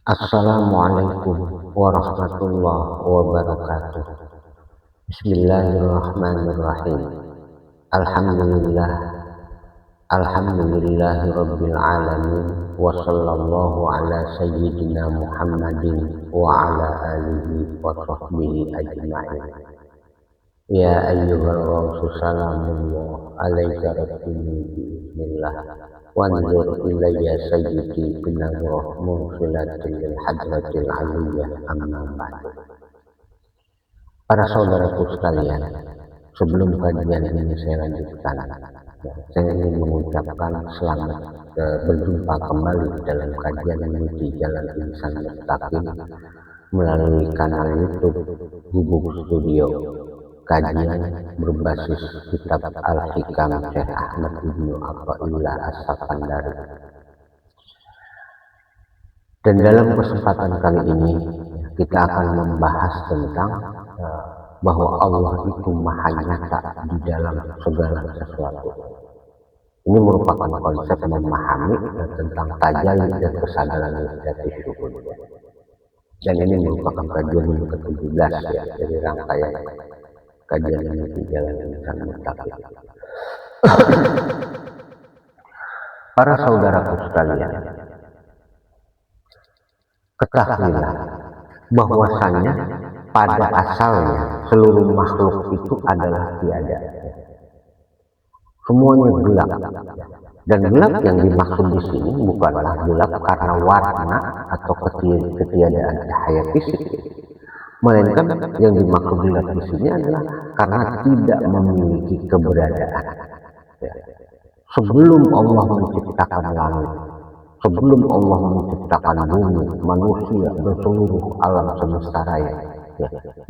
Assalamualaikum warahmatullahi wabarakatuh. Bismillahirrahmanirrahim. Alhamdulillah, alhamdulillahirabbil alamin, wa sallallahu ala sayyidina Muhammadin wa ala alihi wa sahbihi ajma'in. Ya ayyuhal rasul salamullah alaika rabbini bismillah wanzur ilayya sayyidi binazrah mursilatil hadratil aliyah amma ba'du. Para saudaraku sekalian, sebelum kajian ini saya lanjutkan, saya ingin mengucapkan selamat berjumpa kembali dalam kajian menuju jalan insan mustaqim melalui kanal YouTube Gubuk Studio. Kajian berbasis kitab Al-Hikam Syekh Ahmad Ibnu Athaillah As-Sakandari. Dan dalam kesempatan kali ini kita akan membahas tentang bahwa Allah itu maha nyata di dalam segala sesuatu. Ini merupakan konsep memahami tentang tajalli dan kesadaran jati syuhud. Dan ini merupakan kajian yang ke-17 ya dari rangkaian kajian menuju jalan insan mustaqim. Para saudaraku sekalian, ketahuilah bahwasanya pada asalnya seluruh makhluk itu adalah tiada. Semuanya gelap. Dan gelap yang dimaksud di sini bukanlah gelap karena warna atau ketiadaan cahaya fisik, melainkan yang dimaksud gelap di sini adalah karena tidak memiliki keberadaan. Sebelum Allah menciptakan langit, sebelum Allah menciptakan bumi, manusia, dan seluruh alam semesta raya,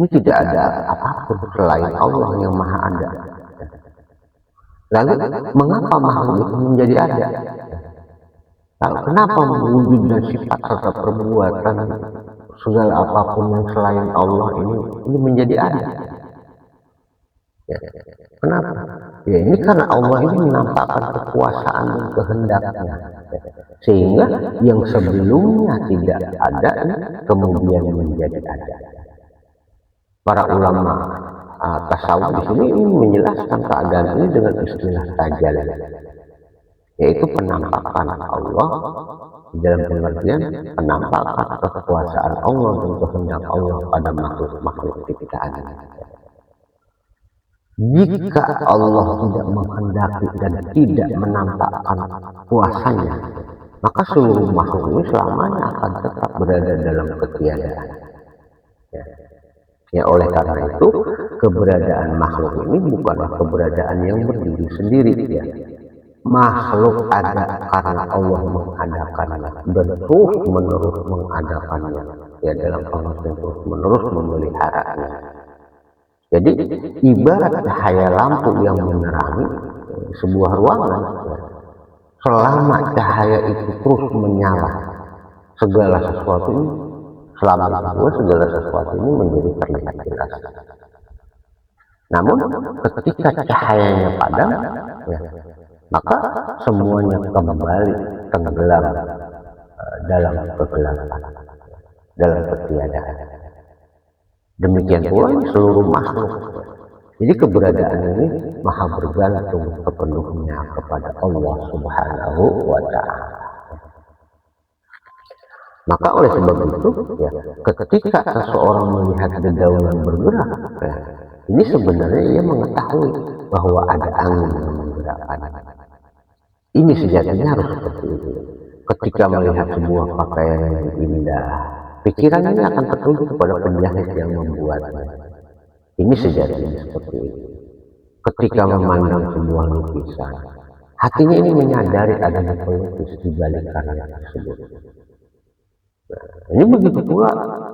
ini tidak ada apapun selain Allah yang maha ada. Lalu mengapa makhluk itu menjadi ada? Lalu kenapa wujud dan sifat serta perbuatan segala apapun yang selain Allah ini menjadi ada? Ya, kenapa? Ya ini karena Allah ini menampakkan kekuasaan dan kehendaknya, sehingga yang sebelumnya tidak ada kemudian menjadi ada. Para ulama tasawuf di sini ini menjelaskan keadaan ini dengan istilah tajalli, yaitu penampakan Allah dalam pengertian penampakan kekuasaan Allah dan kehendak Allah pada makhluk-makhluk ciptaan. Jika Allah tidak menghendaki dan tidak menampakkan kuasanya, maka seluruh makhluk ini selamanya akan tetap berada dalam ketiadaan. Ya, oleh karena itu keberadaan makhluk ini bukanlah keberadaan yang berdiri sendiri ya. Makhluk ada karena Allah mengadakannya dan terus menerus mengadakannya ya, dalam pengertian terus menerus memeliharanya. Jadi ibarat cahaya lampu yang menerangi sebuah ruangan ya. Selama cahaya itu terus menyala, segala sesuatu ini segala sesuatu ini menjadi terlihat jelas. Namun ketika cahayanya padam ya, maka semuanya kembali tenggelam dalam kegelapan, dalam ketiadaan. Demikian pula seluruh makhluk. Jadi keberadaan ini maha bergantung sepenuhnya kepada Allah Subhanahu wa Ta'ala. Maka oleh sebab itu ya, ketika seseorang melihat dedaunan bergerak ya, ini sebenarnya ia mengetahui bahwa ada angin yang menggerakkan. Ini sejatinya harus seperti itu. Ketika melihat sebuah pakaian yang indah, pikiran ini akan tertuju kepada penjahit yang membuatnya. Ini sejatinya seperti itu. Ketika memandang sebuah lukisan, hatinya ini menyadari adanya pelukis di balik karya tersebut. Nah, ini begitu pula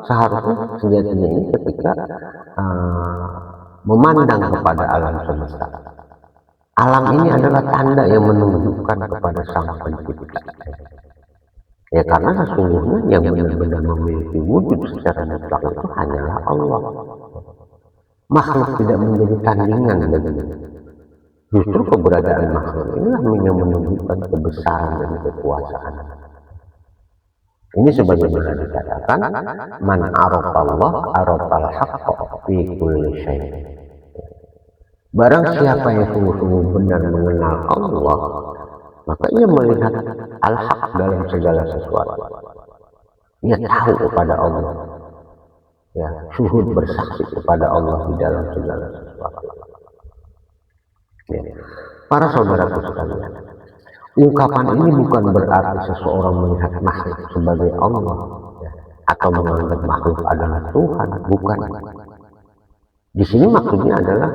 seharusnya sejatinya ini ketika memandang kepada alam semesta. Alam ini adalah tanda yang menunjukkan kepada Sang Pencipta. Ya karena sesungguhnya yang benar-benar memiliki wujud secara mutlak itu hanyalah Allah. Makhluk tidak menjadi tandingan baginya. Justru keberadaan makhluk inilah yang menunjukkan kebesaran dan kekuasaan. Ini sebagaimana dikatakan, man arafallah arafal haqqa fi kulli syai'. Barang siapa yang sungguh-sungguh benar mengenal Allah, maka ia melihat al-haq dalam segala sesuatu. Ia tahu kepada Allah, ya, syuhud bersaksi kepada Allah di dalam segala sesuatu. Ya. Para saudaraku sekalian, ungkapan ini bukan berarti seseorang melihat makhluk sebagai Allah, ya, atau menganggap makhluk adalah Tuhan, bukan. Di sini maksudnya adalah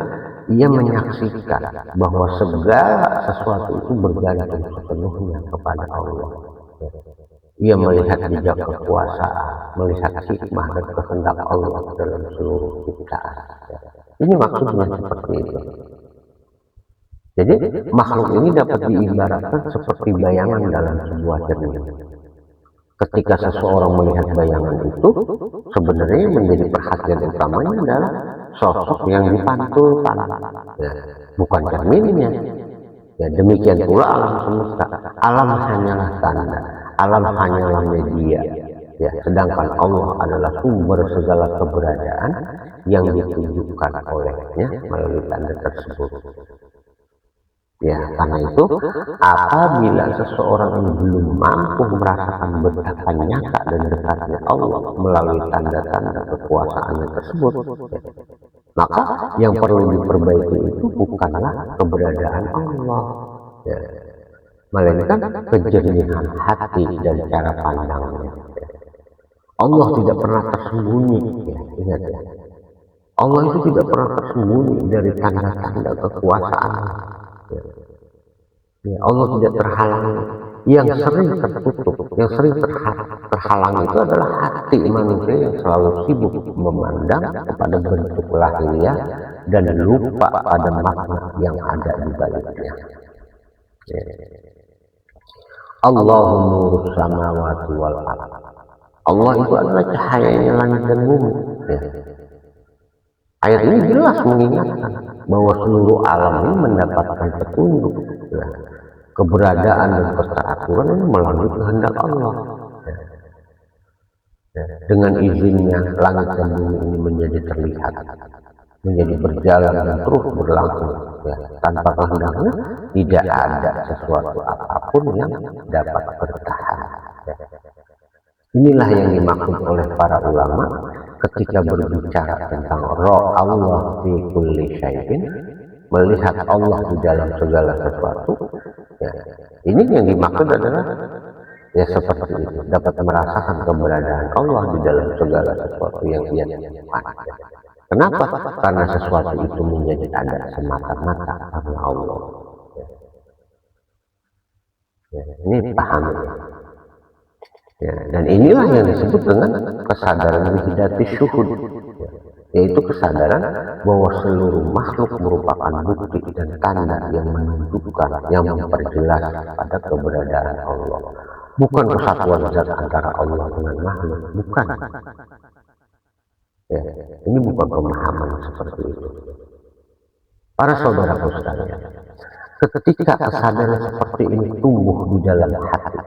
ia menyaksikan bahwa segala sesuatu itu bergantung sepenuhnya kepada Allah. Ia melihat jejak kekuasaan, melihat hikmah dan kehendak Allah dalam seluruh ciptaan. Ini maksudnya seperti itu. Jadi makhluk ini dapat diibaratkan seperti bayangan dalam sebuah cermin. Ketika seseorang melihat bayangan itu, sebenarnya menjadi perhatian utamanya adalah sosok yang dipantulkan, ya, bukan cerminnya. Ya, demikian pula alam semesta. Alam hanyalah tanda, alam hanyalah media. Ya, sedangkan Allah adalah sumber segala keberadaan yang ditunjukkan olehnya melalui tanda tersebut. Ya, karena itu apabila seseorang yang belum mampu merasakan betapa nyata dan dekatnya Allah melalui tanda-tanda kekuasaannya tersebut, ya, maka yang perlu diperbaiki itu bukanlah keberadaan Allah, ya, melainkan kejernihan hati dan cara pandangnya. Allah tidak pernah tersembunyi, ya, ingat ya. Allah itu tidak pernah tersembunyi dari tanda-tanda kekuasaannya. Ya, Allah tidak terhalang. Yang sering tertutup, yang sering terhalang itu adalah hati manusia yang selalu sibuk memandang kepada bentuk lahiriah dan lupa pada makna yang ada di baliknya. Ya. Allahu nurus samawati wal ardh. Allah itu adalah cahayanya langit dan bumi. Ya. Ayat ini jelas mengingatkan bahwa seluruh alam ini mendapatkan petunjuk, ya, keberadaan dan keteraturan ini melalui kehendak Allah. Ya. Dengan izinnya langit dan bumi ini menjadi terlihat, menjadi berjalan dan terus berlangsung. Ya. Tanpa kehendaknya tidak ada sesuatu apapun yang dapat bertahan. Ya. Inilah yang dimaksud oleh para ulama ketika berbicara tentang roh Allah fi kulli syai'in, melihat Allah di dalam segala sesuatu. Ya, ini yang dimaksud adalah ya seperti itu, dapat merasakan keberadaan Allah di dalam segala sesuatu yang ia temukan. Kenapa? Karena sesuatu itu menjadi ada semata-mata karena Allah. Ya, ini paham ya. Ya, dan inilah yang disebut dengan kesadaran wihidati syuhud, ya, yaitu kesadaran bahwa seluruh makhluk merupakan bukti dan tanda yang menunjukkan, yang memperjelas pada keberadaan Allah. Bukan kesatuan zat antara Allah dengan makhluk, bukan. Ya, ini bukan pemahaman seperti itu. Para saudaraku sekalian, ketika kesadaran seperti ini tumbuh di dalam hati,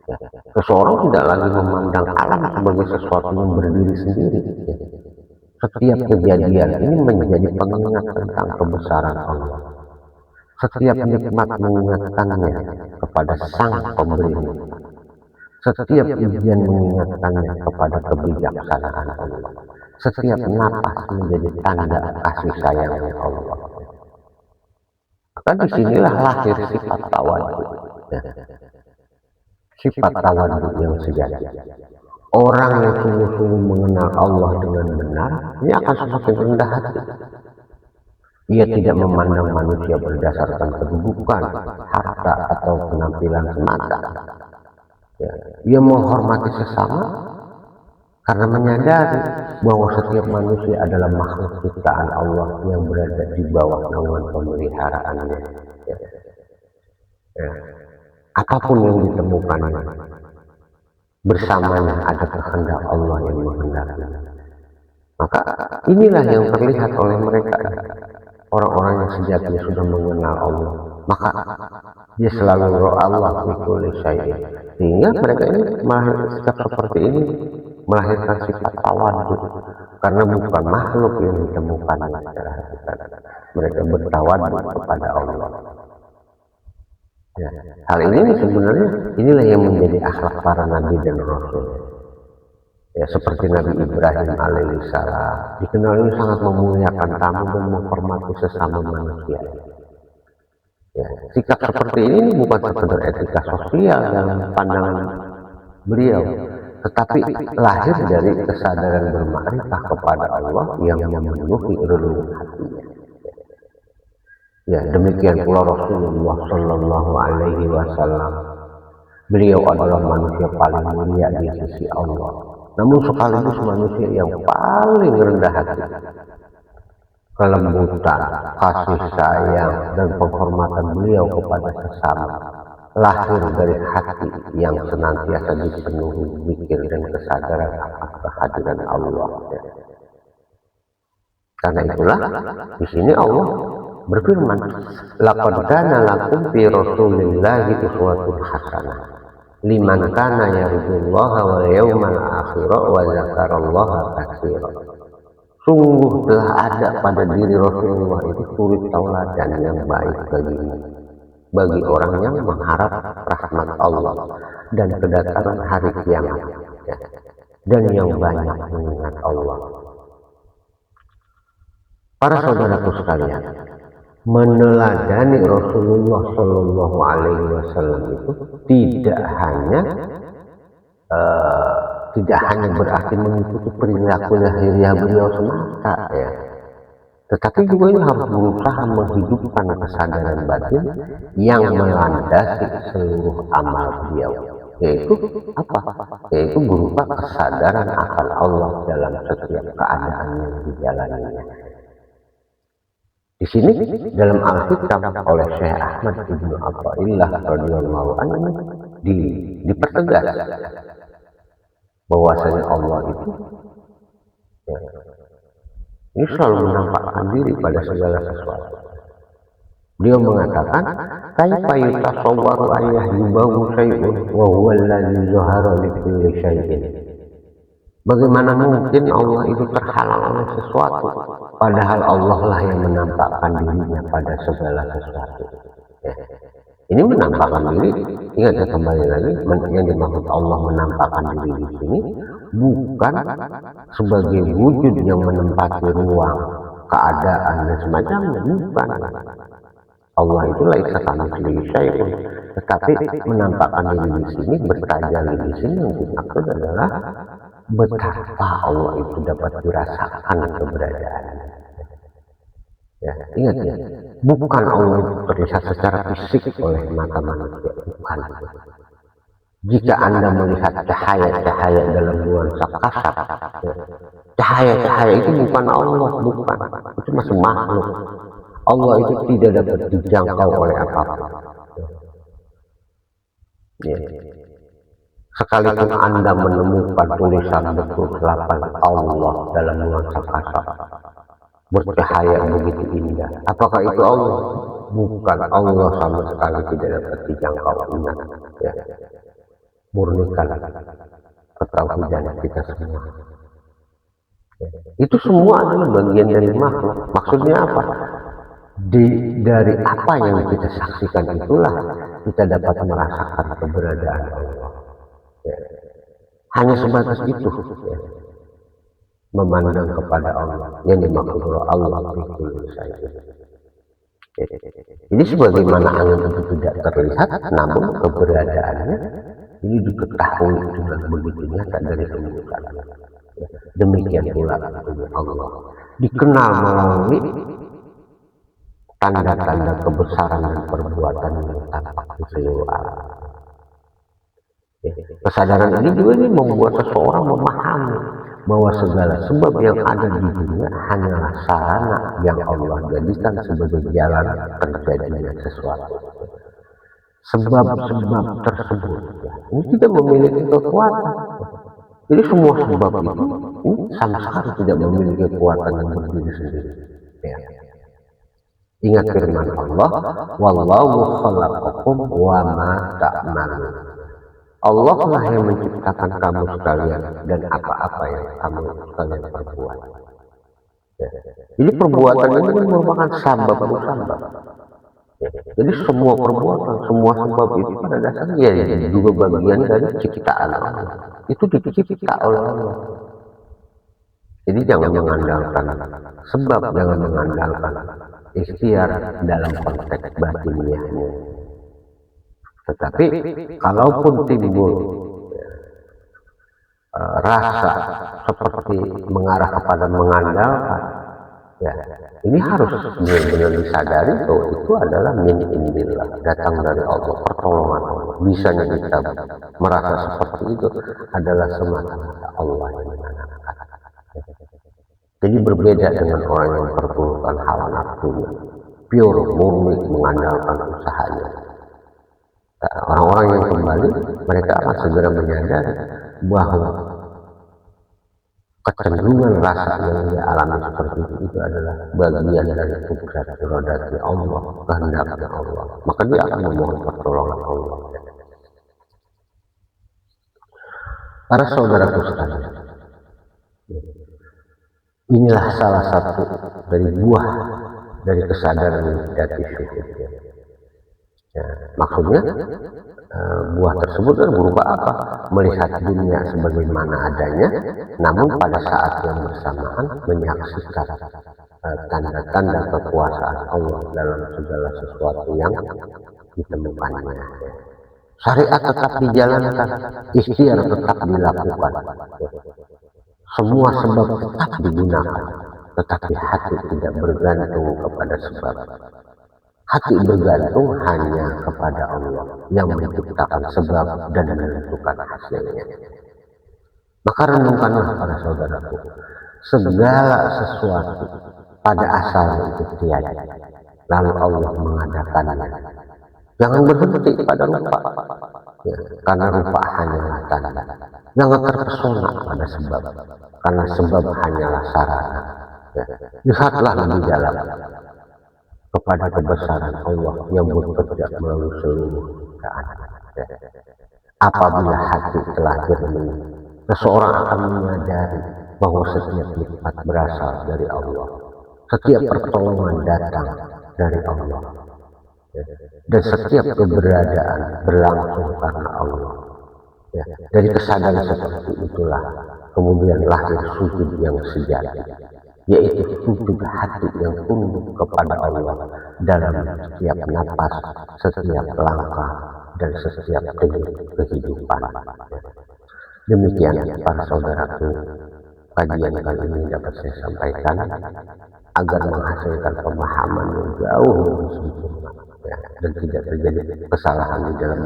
ya, seseorang tidak lagi memandang alam sebagai sesuatu yang berdiri sendiri. Ya. Setiap kejadian ini menjadi pengingat tentang kebesaran Allah. Setiap nikmat mengingatkannya kepada Sang Pemberi. Setiap ujian mengingatkannya kepada kebijaksanaan Allah. Setiap napas menjadi tanda kasih sayangnya Allah. Maka disinilah lahir sifat tawadhu. Ya. Sifat tawadhu yang sejati. Orang yang sungguh-sungguh mengenal Allah dengan benar, ini akan semakin rendah hati. Ia tidak memandang manusia berdasarkan kedudukan, harta, atau penampilan semata. Ya, ia menghormati sesama karena menyadari bahwa setiap manusia adalah makhluk ciptaan Allah yang berada di bawah naungan pemeliharaannya. Ya. Ya. Apapun yang ditemukannya, bersamanya ada kehendak Allah yang menghendaki. Maka inilah yang terlihat oleh mereka, orang-orang yang sejatinya sudah mengenal Allah. Maka dia selalu roh Allah fi kulli syai'in. Sehingga mereka ini sikap seperti ini melahirkan sifat tawadu, karena bukan makhluk yang ditemukan secara hakikat. Mereka bertawadu kepada Allah. Ya, hal ini sebenarnya inilah yang menjadi akhlak para nabi dan rasul. Ya, seperti Nabi Ibrahim alaihissalam dikenal ini sangat memuliakan tamu dan menghormati sesama manusia. Ya, sikap seperti ini bukan sekedar etika sosial dalam pandangan beliau, tetapi lahir dari kesadaran bermakrifah kepada Allah yang memenuhi relung hatinya. Ya, demikian pula Rasulullah Shallallahu Alaihi Wasallam. Beliau adalah manusia paling mulia di sisi Allah, namun sekaligus manusia yang paling rendah hati. Kelembutan, kasih sayang, dan penghormatan beliau kepada sesama lahir dari hati yang senantiasa dipenuhi zikir dan kesadaran akan kehadiran Allah. Karena itulah di sini Allah berfirman, "Laqad kana lakum fi Rasulillahi uswatun hasanah liman kana yarjullaha wal yawmal akhir wa dzakarallaha katsiran." Sungguh telah ada pada diri Rasulullah itu suri tauladan yang baik bagi orang yang mengharap rahmat Allah dan kedatangan hari kiamat, ya, dan yang banyak mengingat Allah. Para saudaraku sekalian, meneladani Rasulullah Shallallahu Alaihi Wasallam itu tidak hanya berarti mengikuti perilaku lahiriah beliau semata, ya, tetapi juga ini harus berusaha menghidupkan kesadaran batin yang melandasi seluruh amal beliau, yaitu apa? Yaitu berupa kesadaran akan Allah dalam setiap keadaan yang dijalaninya. Di sini dalam Al-Hikam oleh Syekh Ahmad Ibnu Athaillah radhiyallahu anhu dipertegas bahwasanya Allah itu, ya, ini selalu menampakkan diri pada segala sesuatu. Beliau mengatakan, "Kaifa yutasawwaru ayyubahu syai'un wa huwa allazi zahara li kulli syai'in." Bagaimana mungkin Allah itu terhalang oleh sesuatu, padahal Allah lah yang menampakkan dirinya pada segala sesuatu. Ya. Ini menampakkan diri, ingat ya, kembali lagi, yang dimaksud Allah menampakkan diri di sini bukan sebagai wujud yang menempati ruang, keadaan dan semacamnya, bukan. Allah itu laisa kamitslihi syai'un, tetapi menampakkan diri di sini, bertajalli di sini yang dimaksud adalah betapa Allah itu dapat dirasakan keberadaannya. Ya, ingat ya, bukan Allah itu terlihat secara fisik oleh mata manusia, bukan. Jika Anda melihat cahaya-cahaya dalam nuansa kasar, ya, cahaya-cahaya itu bukan Allah, bukan. Itu masih makhluk. Allah itu tidak dapat dijangkau oleh apapun. Ya. Sekalipun Anda menemukan tulisan betul lafaz Allah dalam nuansa kasar, bercahaya begitu indah, apakah itu Allah? Bukan. Allah sama sekali tidak dapat dijangkau. Ingat, ya, murnikan ketauhidan kita semua. Ya. Itu semua adalah bagian dari makhluk. Maksudnya apa? Dari apa yang kita saksikan itulah kita dapat merasakan keberadaan Allah. Ya. Hanya sebatas itu, ya, memandang kepada Allah yang dimaksud Allah itu saya. Jadi sebagaimana angin itu tidak terlihat, namun keberadaannya ini diketahui dengan begitu nyata dari kemuliaan. Ya. Demikian pula Allah dikenal melalui tanda-tanda kebesaran dan perbuatan yang tampak di seluruh alam. Ya. Kesadaran ini juga membuat seseorang memahami bahwa segala sebab yang ada di dunia hanyalah sarana yang Allah jadikan sebagai jalan terjadinya sesuatu. Sebab-sebab tersebut, ya, ini tidak memiliki kekuatan. Jadi semua sebab itu sama sekali tidak memiliki kekuatan yang berdiri sendiri. Ya. Ingat firman Allah, "Wallahu khalaqakum wa ma ta'malun." Allah lah yang menciptakan kamu sekalian dan apa-apa yang kamu sekalian perbuat. Ya. Jadi perbuatan ini kan merupakan sabab musabab. Ya. Jadi semua perbuatan, semua sebab itu pada dasarnya ya juga bagian dari ciptaan Allah. Itu dicipta oleh Allah. Jadi jangan mengandalkan sebab, jangan mengandalkan ikhtiar dalam konteks batiniahnya. Tetapi kalaupun timbul rasa seperti mengarah kepada mengandalkan, ya ini harus benar-benar disadari bahwa itu adalah min indillah, datang dari Allah, pertolongan Allah. Bisanya kita merasa seperti itu adalah semata-mata Allah yang menanamkan. Jadi berbeda dengan orang yang perpuluhan hawa nafsunya, pure murni mengandalkan usahanya. Orang-orang yang kembali, mereka akan segera menyadari bahwa kecenderungan rasa yang dia alami seperti itu adalah bagian dari tugas iradati Allah, kehendaknya Allah. Maka dia akan memohon pertolongan Allah. Para saudaraku sekalian, inilah salah satu dari buah dari kesadaran jati syukur. Ya, maksudnya buah tersebut kan berupa apa? Melihat dunia sebagaimana adanya, namun pada saat yang bersamaan menyaksikan tanda-tanda kekuasaan Allah dalam segala sesuatu yang ditemukannya. Syariat tetap dijalankan, ikhtiar tetap dilakukan, semua sebab tetap digunakan, tetapi hati tidak bergantung kepada sebab. Hati bergantung hanya kepada Allah yang menciptakan sebab dan menentukan hasilnya. Maka renungkanlah para saudaraku, segala sesuatu pada asalnya itu tiada, lalu Allah mengadakannya. Jangan berhenti pada rupa, ya, karena rupa hanyalah tanda. Jangan terpesona pada sebab, karena sebab hanyalah sarana. Ya. Lihatlah lebih dalam kepada kebesaran Allah yang bekerja melalui seluruh ciptaan. Ya. Apabila hati telah jernih, seseorang akan menyadari bahwa setiap nikmat berasal dari Allah, setiap pertolongan datang dari Allah, ya. Dan setiap keberadaan berlangsung karena Allah. Ya. Dari kesadaran seperti itulah kemudian lahir sujud yang sejati, yaitu sujud hati yang tunduk kepada Allah dalam setiap napas, setiap langkah, dan setiap detik kehidupan. Demikian para saudaraku, kajian kali ini dapat saya sampaikan agar menghasilkan pemahaman yang jauh lebih sempurna, ya, dan tidak terjadi kesalahan di dalam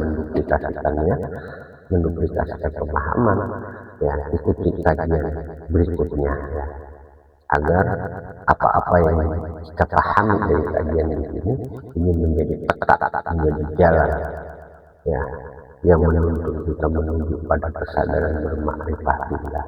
menduplikasikan pemahaman. Ya, ikuti kajian berikutnya, ya, agar apa-apa yang kita pahami dari kajian ini menjadi peta, menjadi jalan, ya, yang menuntut kita menuju pada kesadaran bermakrifat billah,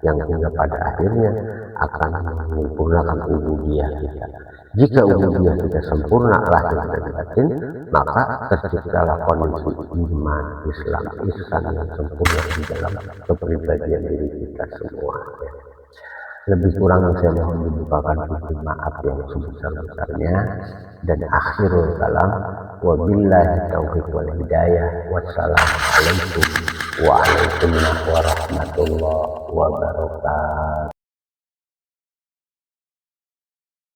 yang hingga pada akhirnya akan menyempurnakan ubudiyah kita. Jika ubudiyah kita sempurna lahir dan batin, maka terciptalah kondisi iman, Islam, ihsan yang sempurna di dalam kepribadian diri kita semua. Lebih kurang saya mohon dibukakan pintu maaf yang sebesar-besarnya, dan akhirul kalam wabillahi taufiq wal hidayah. Wassalamualaikum warahmatullahi wabarakatuh.